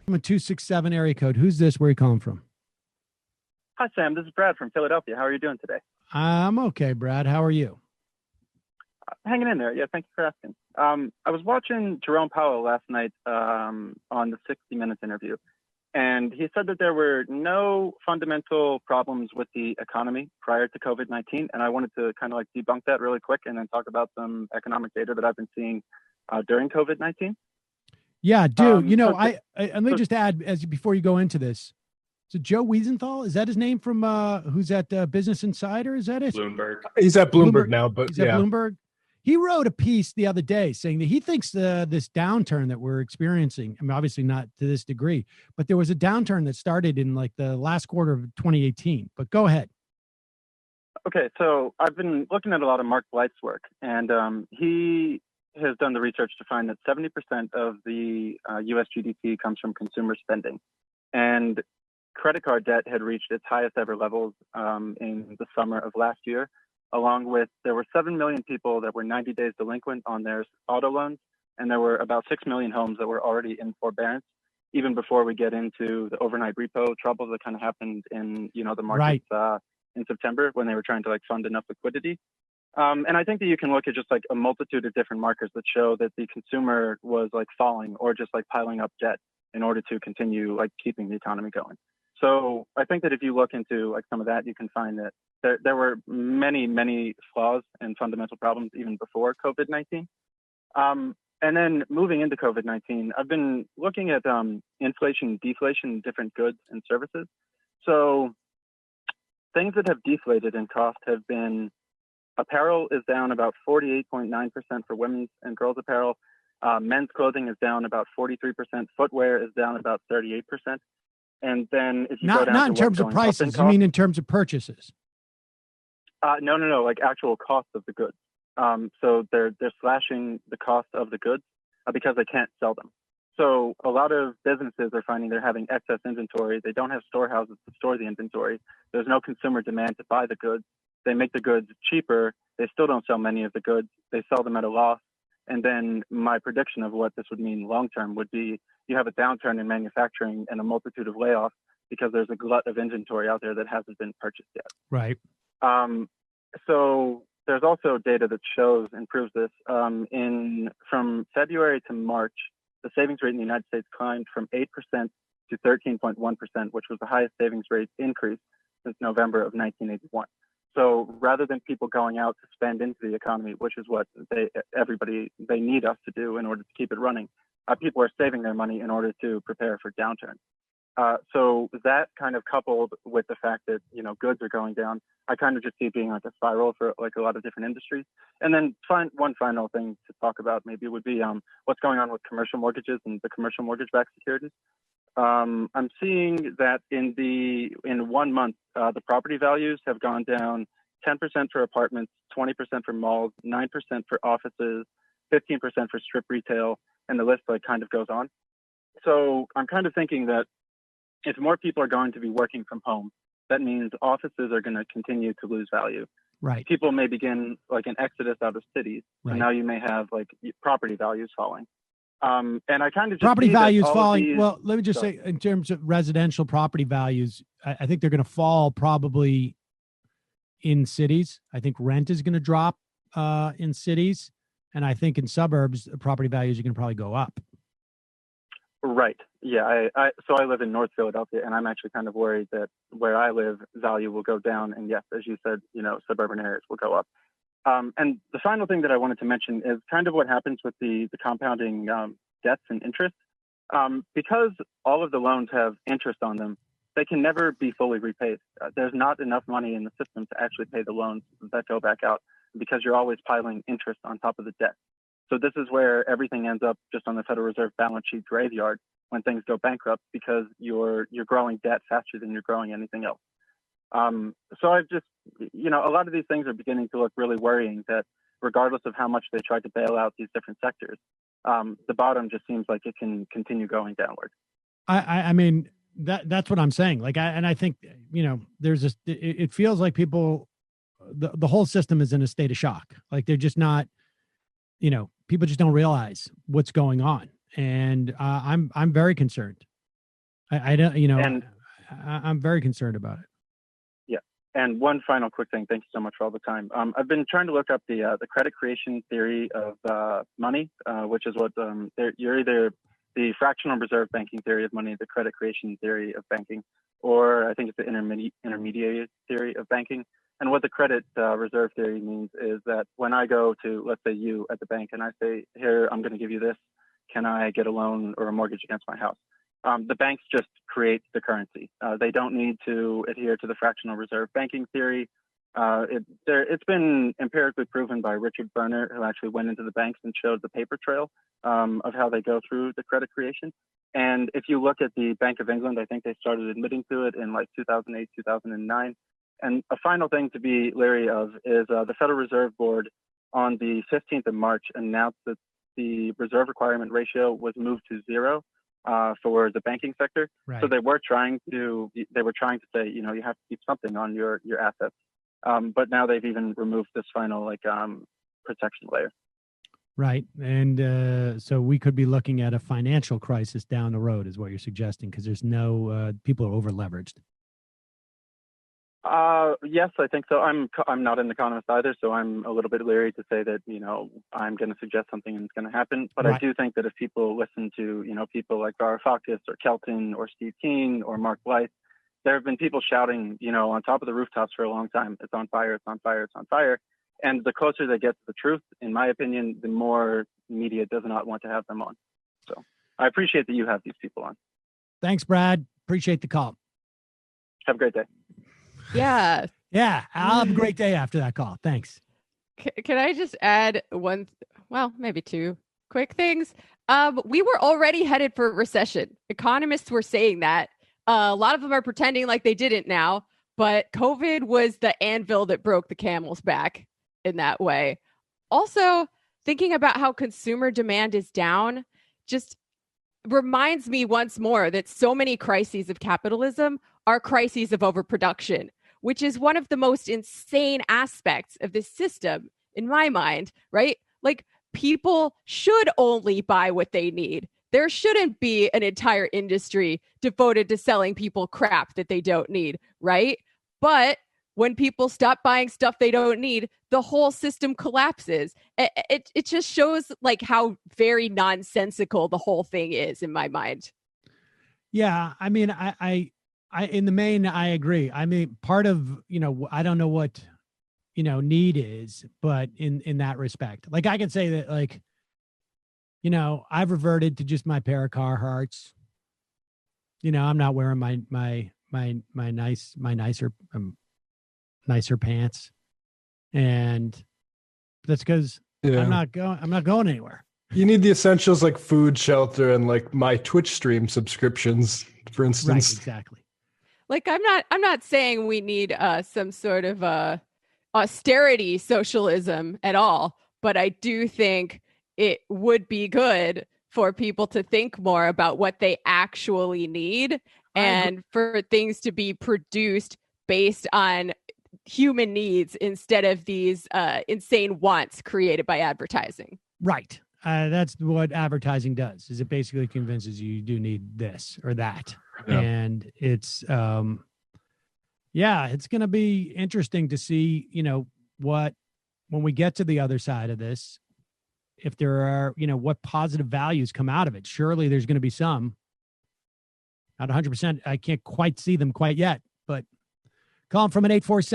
From a 267 area code. Who's this? Where are you calling from? Hi, Sam. This is Brad from Philadelphia. How are you doing today? I'm okay, Brad. How are you? Hanging in there. Yeah, thank you for asking. I was watching Jerome Powell last night on the 60 Minutes interview, and he said that there were no fundamental problems with the economy prior to COVID-19, and I wanted to kind of like debunk that really quick and then talk about some economic data that I've been seeing during COVID-19. Yeah, dude. I let me just add before you go into this. So Joe Wiesenthal, is that his name from who's at Business Insider? Is that it? Bloomberg. He's at Bloomberg now, but he's at Bloomberg. He wrote a piece the other day saying that he thinks this downturn that we're experiencing, I mean, obviously not to this degree, but there was a downturn that started in like the last quarter of 2018. But go ahead. Okay, so I've been looking at a lot of Mark Blight's work, and he has done the research to find that 70% of the U.S. GDP comes from consumer spending. And credit card debt had reached its highest ever levels in the summer of last year, along with there were 7 million people that were 90 days delinquent on their auto loans, and there were about 6 million homes that were already in forbearance, even before we get into the overnight repo trouble that kind of happened in the markets in September when they were trying to like fund enough liquidity. And I think that you can look at just like a multitude of different markers that show that the consumer was like falling or just like piling up debt in order to continue like keeping the economy going. So I think that if you look into like some of that, you can find that there were many, many flaws and fundamental problems even before COVID-19. And then moving into COVID-19, I've been looking at inflation, deflation in different goods and services. So things that have deflated in cost have been apparel is down about 48.9% for women's and girls' apparel. Men's clothing is down about 43%. Footwear is down about 38%. And then if you go down not to in terms of prices, you mean in terms of purchases? No, like actual cost of the goods. So they're slashing the cost of the goods because they can't sell them. So a lot of businesses are finding they're having excess inventory. They don't have storehouses to store the inventory. There's no consumer demand to buy the goods. They make the goods cheaper. They still don't sell many of the goods. They sell them at a loss. And then my prediction of what this would mean long-term would be you have a downturn in manufacturing and a multitude of layoffs because there's a glut of inventory out there that hasn't been purchased yet. Right. So there's also data that shows and proves this. From February to March, the savings rate in the United States climbed from 8% to 13.1%, which was the highest savings rate increase since November of 1981. So rather than people going out to spend into the economy, which is what they need us to do in order to keep it running, people are saving their money in order to prepare for downturn. So that kind of coupled with the fact that, goods are going down, I kind of just see it being like a spiral for like a lot of different industries. And then one final thing to talk about maybe would be what's going on with commercial mortgages and the commercial mortgage-backed securities. I'm seeing that in 1 month, the property values have gone down 10% for apartments, 20% for malls, 9% for offices, 15% for strip retail, and the list like kind of goes on. So I'm kind of thinking that if more people are going to be working from home, that means offices are going to continue to lose value. Right. People may begin like an exodus out of cities, right. And now you may have like property values falling. And I kind of just property values falling. These, well, let me just say, in terms of residential property values, I think they're going to fall probably in cities. I think rent is going to drop in cities, and I think in suburbs, property values are going to probably go up. Right. Yeah. So I live in North Philadelphia, and I'm actually kind of worried that where I live, value will go down, and yes, as you said, suburban areas will go up. And the final thing that I wanted to mention is kind of what happens with the compounding debts and interest. Because all of the loans have interest on them, they can never be fully repaid. There's not enough money in the system to actually pay the loans that go back out because you're always piling interest on top of the debt. So this is where everything ends up just on the Federal Reserve balance sheet graveyard when things go bankrupt because you're growing debt faster than you're growing anything else. So I've just, a lot of these things are beginning to look really worrying that regardless of how much they try to bail out these different sectors, the bottom just seems like it can continue going downward. I mean, that's what I'm saying. Like, I think, there's this, it feels like people, the whole system is in a state of shock. Like they're just not, people just don't realize what's going on, and I'm very concerned. I don't, And I'm very concerned about it. yeah. And one final quick thing. Thank you so much for all the time. I've been trying to look up the credit creation theory of money, which is what you're either the fractional reserve banking theory of money, the credit creation theory of banking, or I think it's the intermediary theory of banking. And what the credit reserve theory means is that when I go to, let's say, you at the bank, and I say, here, I'm going to give you this, can I get a loan or a mortgage against my house? The banks just create the currency. They don't need to adhere to the fractional reserve banking theory. It's been empirically proven by Richard Berner, who actually went into the banks and showed the paper trail of how they go through the credit creation. And if you look at the Bank of England, I think they started admitting to it in like 2008, 2009. And a final thing to be leery of is the Federal Reserve Board on the 15th of March announced that the reserve requirement ratio was moved to zero for the banking sector. Right. So they were trying to say, you have to keep something on your assets. But now they've even removed this final protection layer. Right. And so we could be looking at a financial crisis down the road is what you're suggesting, because there's no people are over leveraged. Yes, I think so. I'm not an economist either, so I'm a little bit leery to say that, I'm going to suggest something and it's going to happen. But right. I do think that if people listen to, people like Varoufakis or Kelton or Steve Keen or Mark Blythe, there have been people shouting, on top of the rooftops for a long time, it's on fire, it's on fire, it's on fire. And the closer they get to the truth, in my opinion, the more media does not want to have them on. So I appreciate that you have these people on. Thanks, Brad. Appreciate the call. Have a great day. Yeah. Yeah. I'll have a great day after that call. Thanks. Can I just add maybe two quick things? We were already headed for a recession. Economists were saying that. A lot of them are pretending like they didn't now, but COVID was the anvil that broke the camel's back in that way. Also, thinking about how consumer demand is down just reminds me once more that so many crises of capitalism are crises of overproduction, which is one of the most insane aspects of this system, in my mind, right? Like, people should only buy what they need. There shouldn't be an entire industry devoted to selling people crap that they don't need, right? But when people stop buying stuff they don't need, the whole system collapses. It just shows like how very nonsensical the whole thing is in my mind. Yeah, I mean, I in the main, I agree. I mean, part of, I don't know what, need is, but in that respect, like I can say that, like, I've reverted to just my pair of Carhartts. I'm not wearing my nicer pants, and that's because I'm not going anywhere. You need the essentials like food, shelter, and like my Twitch stream subscriptions, for instance. Right, exactly. Like, I'm not saying we need some sort of austerity socialism at all, but I do think it would be good for people to think more about what they actually need and for things to be produced based on human needs instead of these insane wants created by advertising. Right. That's what advertising does, is it basically convinces you do need this or that. Yeah. And it's, it's going to be interesting to see, when we get to the other side of this, if there are, what positive values come out of it. Surely there's going to be some. Not 100%. I can't quite see them quite yet, but call them from an 847.